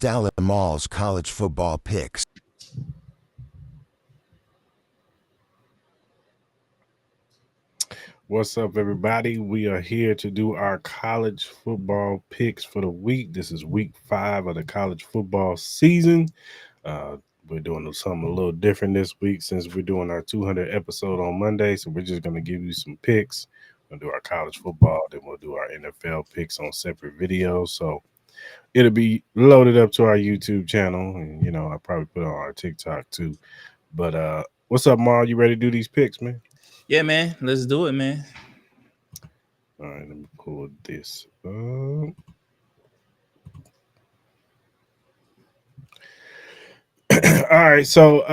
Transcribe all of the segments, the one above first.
Cris and Mal's college football picks. What's up, everybody? We are here to do our college football picks for the week. This is week 5 of the college football season. Uh, we're doing something a little different this week since we're doing our 200 episode on Monday. So we're just going to give you some picks. We'll do our college football, then we'll do our NFL picks on separate videos. So it'll be loaded up to our YouTube channel, and I'll probably put it on our TikTok too. But what's up, Mar? You ready to do these picks, man? Yeah, man. Let's do it, man. All right, let me pull this up. All right, so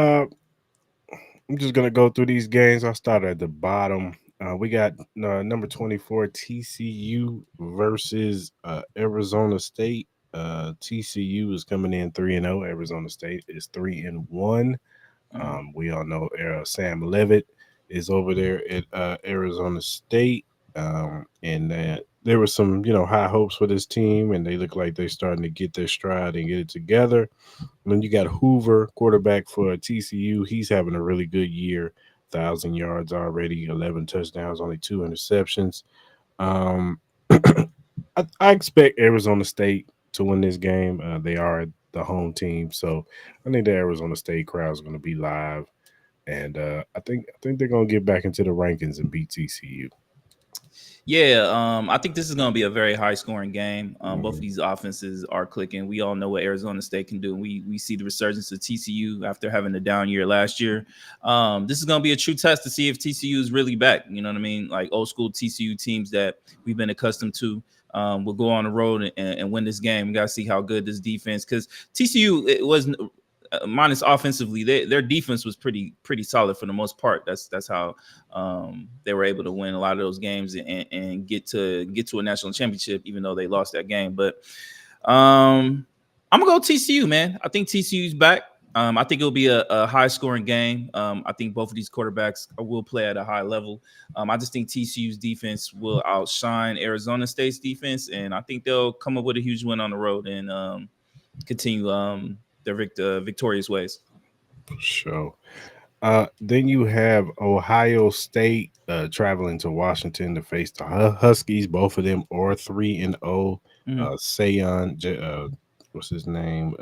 I'm just gonna go through these games. I'll start at the bottom. We got number 24 TCU versus Arizona State. TCU is coming in 3-0. Arizona State is 3-1. Mm. We all know Sam Levitt is over there at Arizona State, and there was some high hopes for this team, and they look like they're starting to get their stride and get it together. And then you got Hoover, quarterback for TCU. He's having a really good year. 1,000 yards already, 11 touchdowns, only 2 interceptions. Um, I expect Arizona State to win this game. They are the home team, so I think the Arizona State crowd is going to be live, and I think they're going to get back into the rankings and beat TCU. Yeah, I think this is going to be a very high scoring game. Both of Mhm. these offenses are clicking. We all know what Arizona State can do. We see the resurgence of TCU after having a down year last year. This is going to be a true test to see if TCU is really back. You know what I mean? Like old school TCU teams that we've been accustomed to. Will go on the road and win this game. We got to see how good this defense, because TCU it wasn't minus offensively, their defense was pretty solid for the most part. That's how they were able to win a lot of those games and get to a national championship, even though they lost that game. But I'm gonna go TCU, man. I think TCU's back. I think it'll be a high scoring game. I think both of these quarterbacks will play at a high level. I just think TCU's defense will outshine Arizona State's defense, and I think they'll come up with a huge win on the road and continue their victorious ways. For sure. Then you have Ohio State traveling to Washington to face the Huskies. Both of them are 3-0. Mhm. Sayon, what's his name?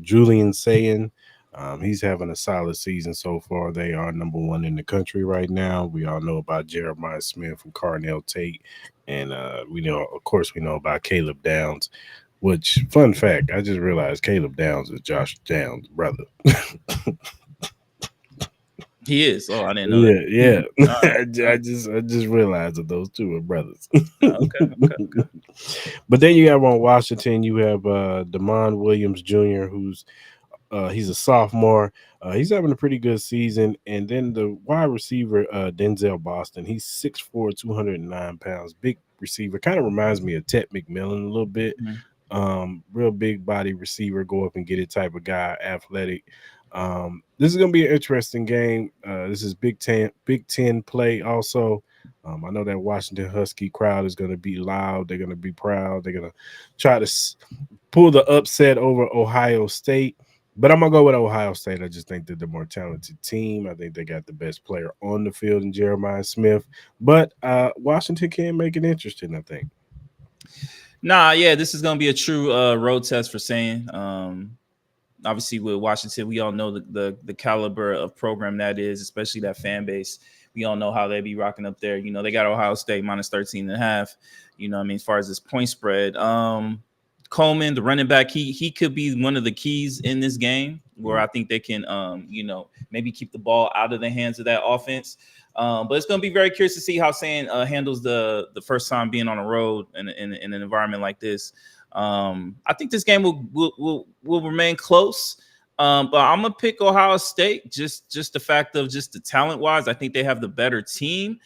Julian Sayin. He's having a solid season so far. They are number one in the country right now. We all know about Jeremiah Smith and Carnell Tate, and we know, of course, we know about Caleb Downs. Which, fun fact, I just realized Caleb Downs is Josh Downs' brother. He is. Oh, I didn't know Yeah, that. yeah. All right. I just realized that those two are brothers. Okay. Okay. But then you have on Washington, you have Damon Williams Jr., who's he's a sophomore. He's having a pretty good season. And then the wide receiver, Denzel Boston, he's 6'4", 209 pounds, big receiver. Kind of reminds me of Ted McMillan a little bit. Mhm. Real big body receiver, go up and get it type of guy, athletic. This is gonna be an interesting game. This is Big Ten play also. I know that Washington Husky crowd is gonna be loud. They're gonna be proud. They're gonna try to pull the upset over Ohio State. But I'm gonna go with Ohio State. I just think they're the more talented team. I think they got the best player on the field in Jeremiah Smith. But Washington can make it interesting, I think. Nah, yeah, this is gonna be a true road test for saying. Obviously, with Washington, we all know the caliber of program that is, especially that fan base. We all know how they be rocking up there. You know, they got Ohio State minus 13 and a half. You know, what I mean, as far as this point spread, Coleman, the running back, he could be one of the keys in this game where I think they can, maybe keep the ball out of the hands of that offense. But it's going to be very curious to see how San handles the first time being on the road in an environment like this. I think this game will remain close. But I'm gonna pick Ohio State just the fact of just the talent wise. I think they have the better team.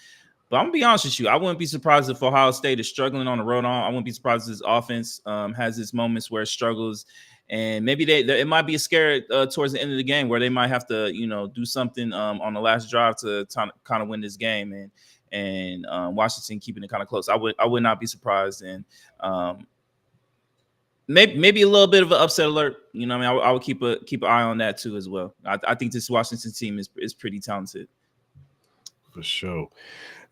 But I'm gonna be honest with you. I wouldn't be surprised if Ohio State is struggling on the road. I wouldn't be surprised if this offense has its moments where it struggles, and maybe it might be a scare towards the end of the game where they might have to do something on the last drive to kind of win this game, and Washington keeping it kind of close. I would not be surprised, and um, maybe a little bit of an upset alert. You know, what I mean, I would keep an eye on that too as well. I think this Washington team is pretty talented. for sure.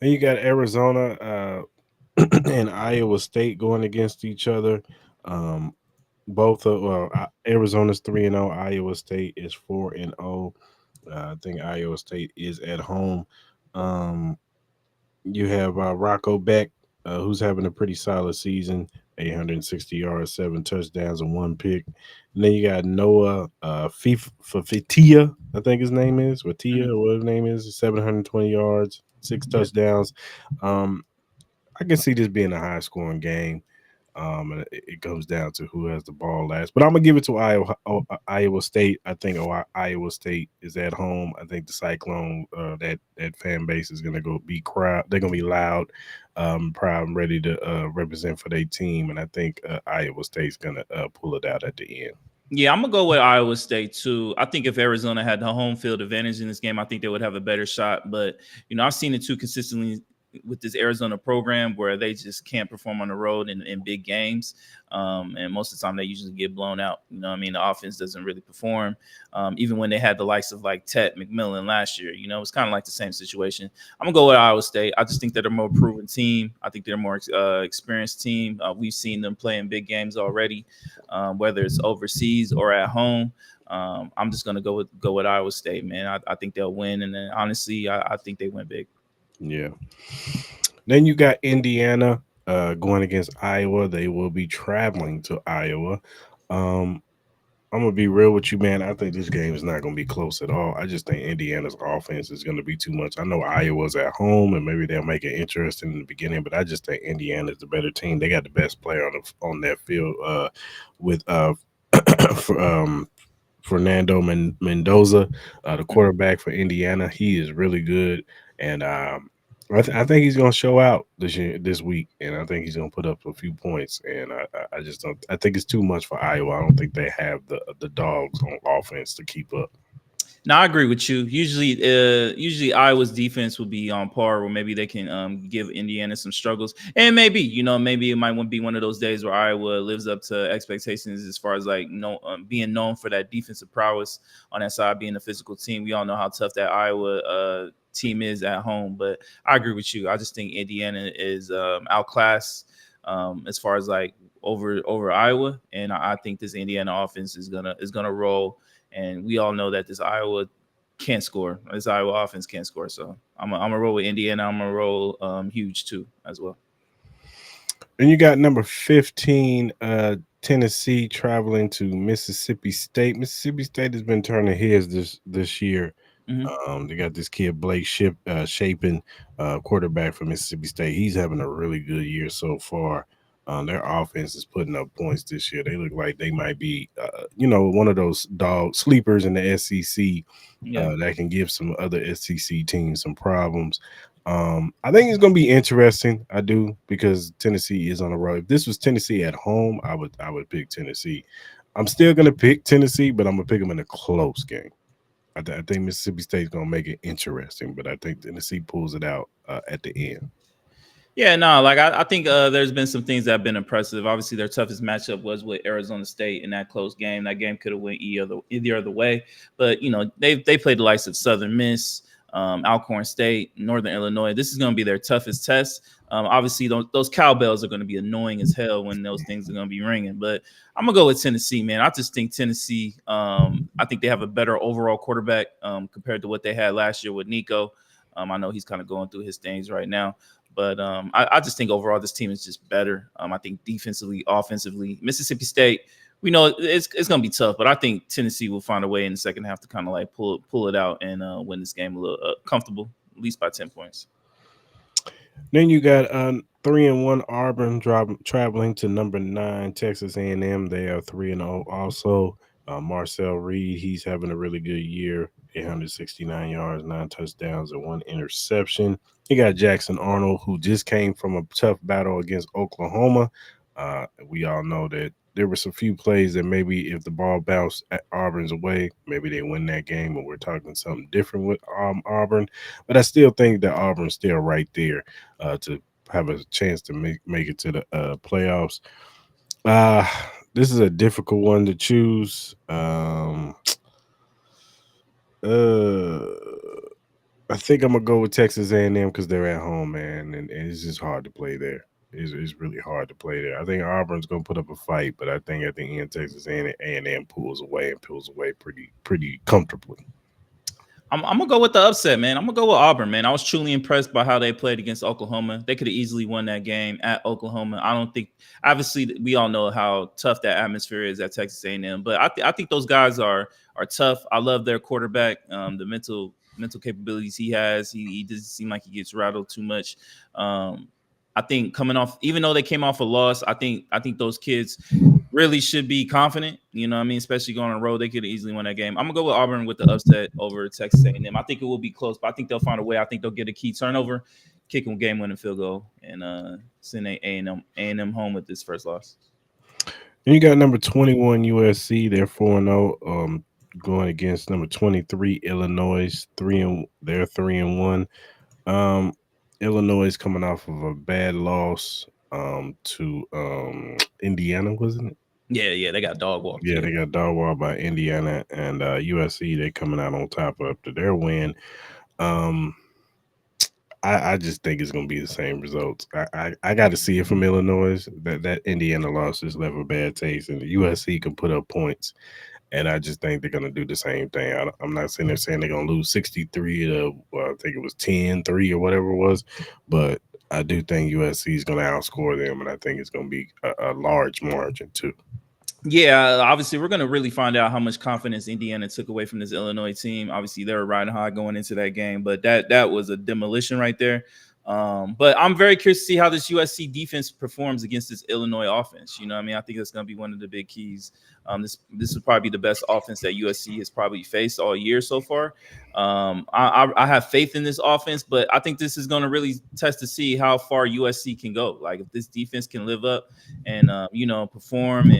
Then you got Arizona and Iowa State going against each other. Um, both of Arizona's 3-0, Iowa State is 4-0. I think Iowa State is at home. Um, you have Rocco Beck, who's having a pretty solid season, 860 yards, 7 touchdowns, and 1 pick. And then you got Noah Fatia, I think his name is Fatia, Mhm. or what his name is, 720 yards, 6 touchdowns. Um, I can see this being a high scoring game. And it comes down to who has the ball last. But I'm gonna give it to Iowa State. I think Iowa State is at home. I think the Cyclone, that fan base is gonna go be crowd. They're gonna be loud, proud, and ready to represent for their team. And I think Iowa State's gonna pull it out at the end. Yeah, I'm gonna go with Iowa State too. I think if Arizona had the home field advantage in this game, I think they would have a better shot. But I've seen it too consistently with this Arizona program where they just can't perform on the road in big games, and most of the time they usually get blown out. I mean, the offense doesn't really perform. Even when they had the likes of like Tet McMillan last year, it's kind of like the same situation. I'm gonna go with Iowa State. I just think they're a more proven team. I think they're a more experienced team. We've seen them play in big games already, whether it's overseas or at home. I'm just gonna go with Iowa State, man. I think they'll win, and then honestly, I think they win big. Yeah. Then you got Indiana going against Iowa. They will be traveling to Iowa. Um, I'm gonna be real with you, man. I think this game is not gonna be close at all. I just think Indiana's offense is gonna be too much. I know Iowa's at home, and maybe they'll make it interesting in the beginning, but I just think Indiana's the better team. They got the best player on that field with for, Fernando Mendoza, the Mhm. quarterback for Indiana. He is really good, and I think he's going to show out this week, and I think he's going to put up a few points. And I just don't. I think it's too much for Iowa. I don't think they have the dogs on offense to keep up. No, I agree with you. Usually Iowa's defense will be on par, where maybe they can give Indiana some struggles, and maybe it might be one of those days where Iowa lives up to expectations as far as like being known for that defensive prowess on that side, being a physical team. We all know how tough that Iowa team is at home, but I agree with you. I just think Indiana is outclassed as far as like over Iowa, and I think this Indiana offense is gonna roll. And we all know that this Iowa can't score. This Iowa offense can't score. So I'm a roll with Indiana. I'm gonna roll huge too as well. And you got number 15, Tennessee traveling to Mississippi State. Mississippi State has been turning heads this year. Mm-hmm. They got this kid Blake Shapen, quarterback for Mississippi State. He's having a really good year so far. Their offense is putting up points this year. They look like they might be, one of those dog sleepers in the SEC Yeah. that can give some other SEC teams some problems. I think it's going to be interesting. I do, because Tennessee is on the road. If this was Tennessee at home, I would pick Tennessee. I'm still going to pick Tennessee, but I'm going to pick them in a close game. I think Mississippi State's going to make it interesting, but I think Tennessee pulls it out at the end. Yeah, no, like I think there's been some things that have been impressive. Obviously, their toughest matchup was with Arizona State in that close game. That game could have went either other way, but they played the likes of Southern Miss, Alcorn State, Northern Illinois. This is going to be their toughest test. Obviously, those cowbells are going to be annoying as hell when those things are going to be ringing. But I'm gonna go with Tennessee, man. I just think Tennessee. I think they have a better overall quarterback compared to what they had last year with Nico. I know he's kind of going through his things right now. But I just think overall this team is just better. I think defensively, offensively, Mississippi State, we know it's going to be tough, but I think Tennessee will find a way in the second half to kind of like pull it out and win this game a little comfortable, at least by 10 points. Then you got 3-1 Auburn traveling to number 9 Texas A&M. They are 3-0 also. Marcel Reed, he's having a really good year. 869 yards, 9 touchdowns, and 1 interception. You got Jackson Arnold, who just came from a tough battle against Oklahoma. We all know that there were some few plays that maybe if the ball bounced at Auburn's way, maybe they win that game. And we're talking something different with Auburn. But I still think that Auburn's still right there to have a chance to make it to the playoffs. Uh, this is a difficult one to choose. Uh, I think I'm gonna go with Texas A&M because they're at home, man, and it's just hard to play there. It's really hard to play there. I think Auburn's gonna put up a fight, but I think at the end Texas A&M pulls away pretty comfortably. I'm gonna go with the upset, man. I'm gonna go with Auburn, man. I was truly impressed by how they played against Oklahoma. They could have easily won that game at Oklahoma. I don't think, obviously, we all know how tough that atmosphere is at Texas A&M, but I think those guys are tough. I love their quarterback, the mental capabilities he has. He doesn't seem like he gets rattled too much. I think coming off, even though they came off a loss, I think those kids really should be confident. You know what I mean? Especially going on the road, they could easily win that game. I'm gonna go with Auburn with the upset over Texas A&M. I think it will be close, but I think they'll find a way. I think they'll get a key turnover, kick them game-winning field goal, and send A&M home with this first loss. And you got number 21 USC. They're 4-0. Going against number 23 Illinois. They're 3-1. Um, Illinois is coming off of a bad loss to Indiana, wasn't it? Yeah, they got dog walked. Yeah, they got dog wall by Indiana and USC. They coming out on top after their win. Um, I just think it's gonna be the same results. I got to see it from Illinois. That Indiana loss just left a bad taste, and the USC can put up points, and I just think they're gonna do the same thing. I'm not sitting there saying they're gonna lose 63 to I think it was 10-3 or whatever it was, but I do think USC is gonna outscore them, and I think it's gonna be a large margin too. Yeah, obviously, we're going to really find out how much confidence Indiana took away from this Illinois team. Obviously, they were riding high going into that game, but that was a demolition right there. But I'm very curious to see how this USC defense performs against this Illinois offense. You know what I mean? I think that's going to be one of the big keys. This would probably be the best offense that USC has probably faced all year so far. I have faith in this offense, but I think this is going to really test to see how far USC can go. Like if this defense can live up and perform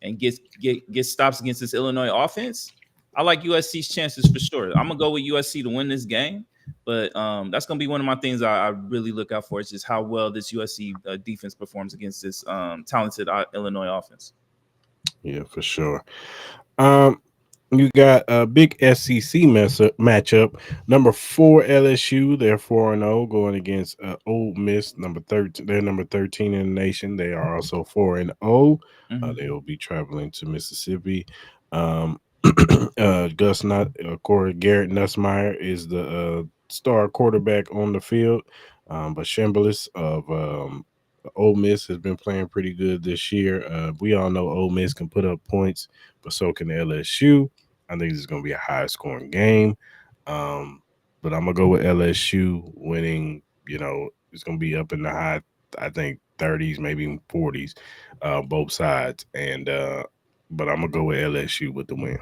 and get stops against this Illinois offense, I like USC's chances for sure. I'm gonna go with USC to win this game, but that's gonna be one of my things I really look out for is just how well this USC defense performs against this talented Illinois offense. Yeah, for sure. Um, you got a big SEC matchup. Number 4 LSU, they're 4-0 going against Ole Miss, number 13. They're number 13 in the nation. They are also 4-0. They will be traveling to Mississippi. Um, Garrett Nussmeyer is the star quarterback on the field, but Chambliss of Ole Miss has been playing pretty good this year. We all know Ole Miss can put up points, but so can LSU. I think it's going to be a high scoring game. But I'm going to go with LSU winning. It's going to be up in the high, I think 30s, maybe even 40s, both sides. But I'm going to go with LSU with the win.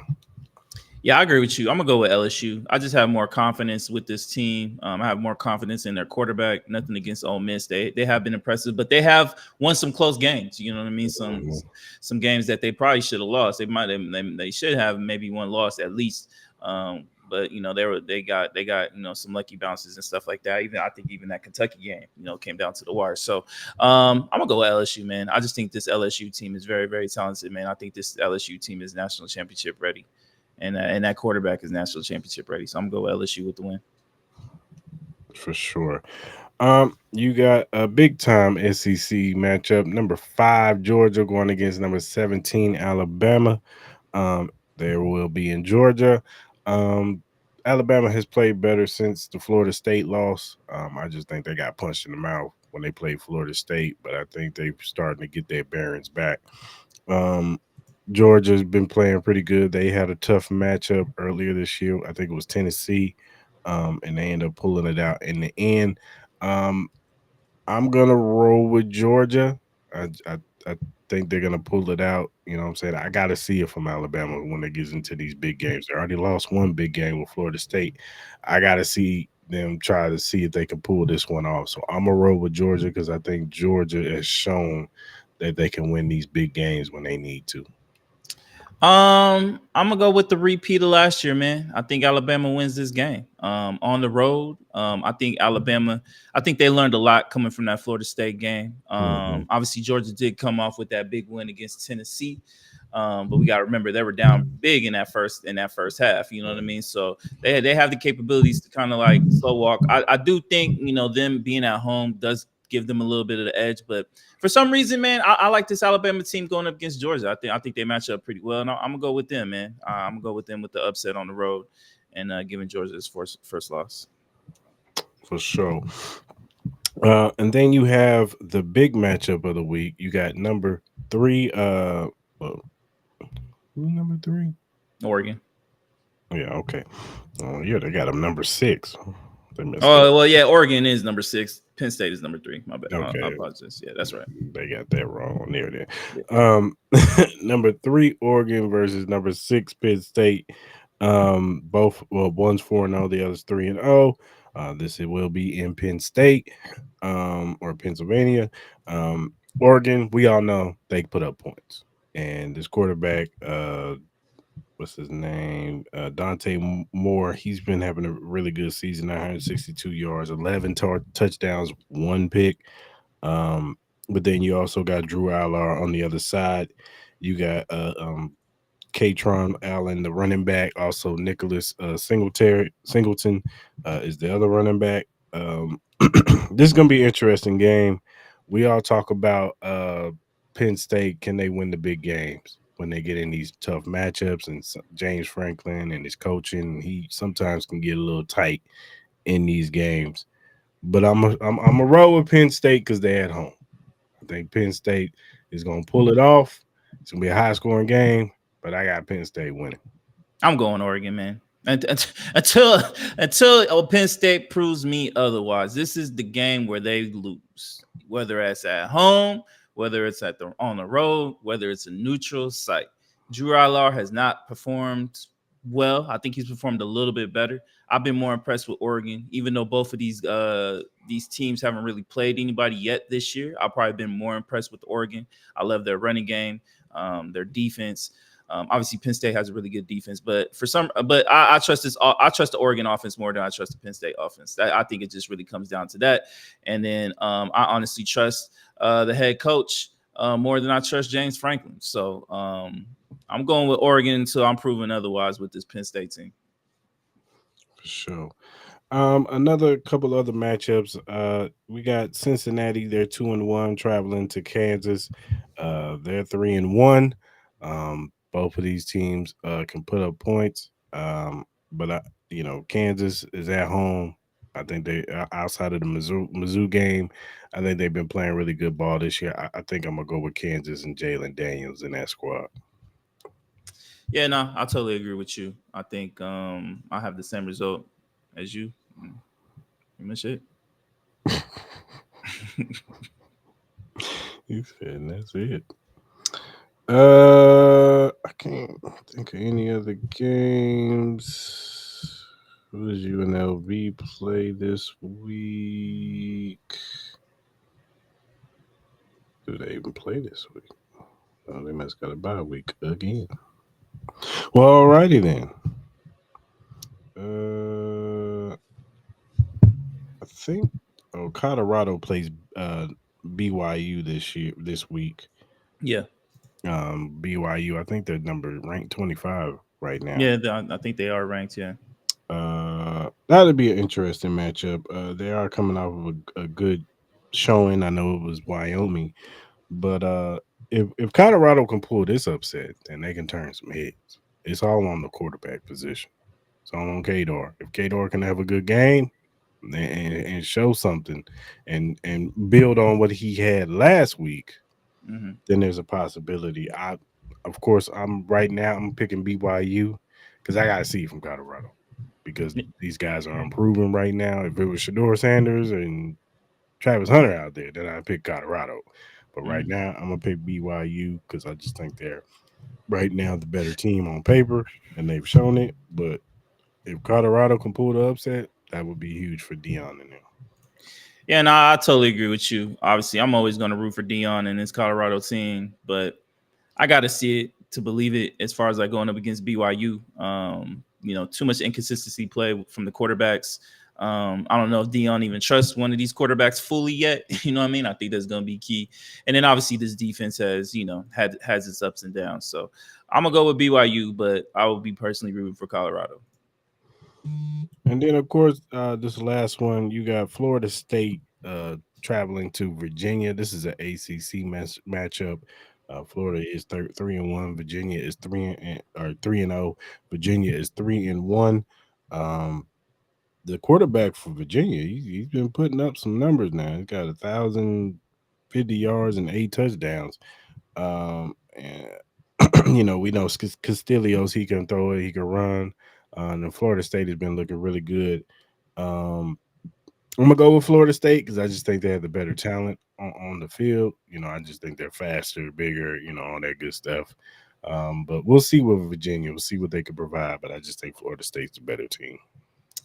Yeah, I agree with you. I'm gonna go with LSU. I just have more confidence with this team. I have more confidence in their quarterback. Nothing against Ole Miss. They have been impressive, but they have won some close games. You know what I mean? Some games that they probably should have lost. They should have maybe one loss at least. But they got some lucky bounces and stuff like that. I think even that Kentucky game came down to the wire. So I'm gonna go with LSU, man. I just think this LSU team is very, very talented, man. I think this LSU team is national championship ready. And that quarterback is national championship ready. So I'm going to go LSU with the win. For sure. You got a big time SEC matchup. Number 5 Georgia going against number 17 Alabama. There will be in Georgia. Alabama has played better since the Florida State loss. I just think they got punched in the mouth when they played Florida State, but I think they're starting to get their bearings back. Georgia's been playing pretty good. They had a tough matchup earlier this year. I think it was Tennessee, and they ended up pulling it out in the end. I'm gonna roll with Georgia. I think they're gonna pull it out. You know what I'm saying? I gotta see it from Alabama when they get into these big games. They already lost one big game with Florida State. I gotta see them try to see if they can pull this one off. So I'm gonna roll with Georgia because I think Georgia has shown that they can win these big games when they need to. I'm gonna go with the repeat of last year, man. I think Alabama wins this game. On the road. I think Alabama. I think they learned a lot coming from that Florida State game. Mhm. Obviously Georgia did come off with that big win against Tennessee. But we got to remember they were down big in that first half. You know what I mean? So they have the capabilities to kind of like slow walk. I do think them being at home does give them a little bit of the edge, but for some reason, man, I like this Alabama team going up against Georgia. I think they match up pretty well, and I'm gonna go with them, man. I'm gonna go with them with the upset on the road, and giving Georgia his first loss. For sure. And then you have the big matchup of the week. You got number three. Well, who's number three? Oregon. Yeah, okay. Yeah, they got them number 6. They messed up. Oh well, yeah. Oregon is number 6. Penn State is number 3. My bad. I Okay, apologize. Yeah, that's right. they got that wrong on there. Then, Yeah. number 3 Oregon versus number 6 Penn State. Both one's 4-0, the other's 3-0. This it will be in Penn State, or Pennsylvania. Oregon, we all know they put up points, and this quarterback, what's his name? Dante Moore. He's been having a really good season. 962 yards, 11 touchdowns, 1 pick. But then you also got Drew Allar on the other side. You got Katron Allen, the running back. Also, Nicholas Singleton is the other running back. This is gonna be an interesting game. We all talk about Penn State. Can they win the big games when they get in these tough matchups? And James Franklin and his coaching, he sometimes can get a little tight in these games. But I'm a roll with Penn State because they're at home. I think Penn State is gonna pull it off. It's gonna be a high scoring game, but I got Penn State winning. I'm going Oregon, man. Until Penn State proves me otherwise, this is the game where they lose. Whether it's at home, whether it's on the road, whether it's a neutral site. Drew Allar has not performed well. I think he's performed a little bit better. I've been more impressed with Oregon, even though both of these teams haven't really played anybody yet this year. I've probably been more impressed with Oregon. I love their running game, their defense. Obviously, Penn State has a really good defense, but I trust this. I trust the Oregon offense more than I trust the Penn State offense. I think it just really comes down to that. And then I honestly trust the head coach more than I trust James Franklin. So I'm going with Oregon until I'm proven otherwise with this Penn State team. For sure. Another couple other matchups. We got Cincinnati. They're 2-1, traveling to Kansas. They're 3-1. Both of these teams can put up points. But Kansas is at home. I think they outside of the Mizzou game. I think they've been playing really good ball this year. I think I'm gonna go with Kansas and Jalen Daniels in that squad. Yeah, no, I totally agree with you. I think I have the same result as you. Pretty much it. You said that's it. I can't think of any other games. Who does UNLV play this week? Do they even play this week? Oh, they must got a bye week again. Well, alrighty then. I think Colorado plays BYU this week. Yeah. BYU, I think they're ranked 25 right now. Yeah, I think they are ranked. Yeah. That'd be an interesting matchup. They are coming off of a good showing. I know it was Wyoming, but if Colorado can pull this upset, then they can turn some heads. It's all on the quarterback position. It's all on Kador. If Kador can have a good game and show something and build on what he had last week, Mm-hmm. then there's a possibility. Of course, I'm picking BYU because I got to see from Colorado because these guys are improving right now. If it was Shador Sanders and Travis Hunter out there, then I'd pick Colorado. But right now, I'm gonna pick BYU because I just think they're right now the better team on paper, and they've shown it. But if Colorado can pull the upset, that would be huge for Dion in there. Yeah, no, I totally agree with you. Obviously, I'm always going to root for Dion and his Colorado team, but I got to see it to believe it as far as like going up against BYU. Too much inconsistency play from the quarterbacks. I don't know if Dion even trusts one of these quarterbacks fully yet. You know what I mean? I think that's going to be key. And then obviously this defense has its ups and downs. So I'm going to go with BYU, but I will be personally rooting for Colorado. And then, of course, this last one, you got Florida State traveling to Virginia. This is an ACC matchup. Florida is 3-1. Virginia is 3-0. Virginia is 3-1. The quarterback for Virginia, he's been putting up some numbers now. He's got 1,050 yards and 8 touchdowns. And we know Castillo's, he can throw it, he can run. And Florida State has been looking really good. I'm gonna go with Florida State because I just think they have the better talent on the field. I just think they're faster, bigger, all that good stuff. But we'll see with Virginia. We'll see what they can provide. But I just think Florida State's a better team.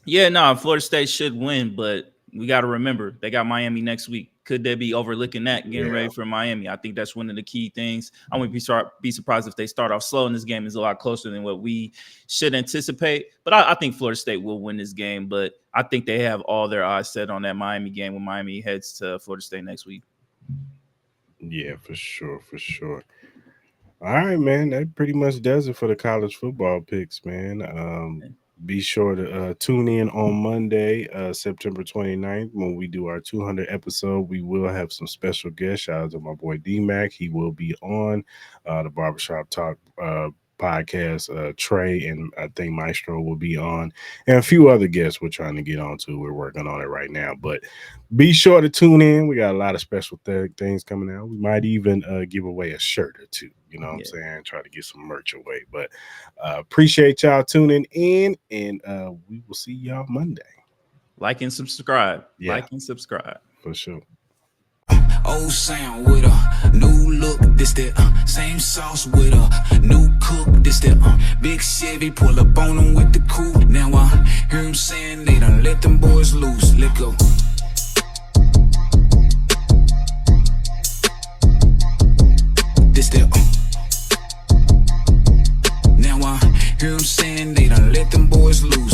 Yeah, no, Florida State should win, but we got to remember they got Miami next week. Could they be overlooking that, getting ready for Miami? I think that's one of the key things. I wouldn't be surprised if they start off slow, and this game is a lot closer than what we should anticipate. But I think Florida State will win this game, but I think they have all their eyes set on that Miami game when Miami heads to Florida State next week. Yeah, for sure. All right, man. That pretty much does it for the college football picks, man. Be sure to tune in on Monday, September 29th, when we do our 200 episode. We will have some special guests. Shout out to my boy D-Mac. He will be on the Barbershop Talk podcast. Trey and I think Maestro will be on, and a few other guests we're trying to get on to. We're working on it right now, but be sure to tune in. We got a lot of special things coming out. We might even give away a shirt or two. You know what I'm saying? Try to get some merch away. But appreciate y'all tuning in, and we will see y'all Monday. Like and subscribe. Yeah. Like and subscribe. For sure. Old sound with a new look, this that same sauce with a new cook, this that big Chevy pull up on them with the coupe. Now I hear them saying they done let them boys loose. Let go. This that now I hear them saying they done let them boys loose.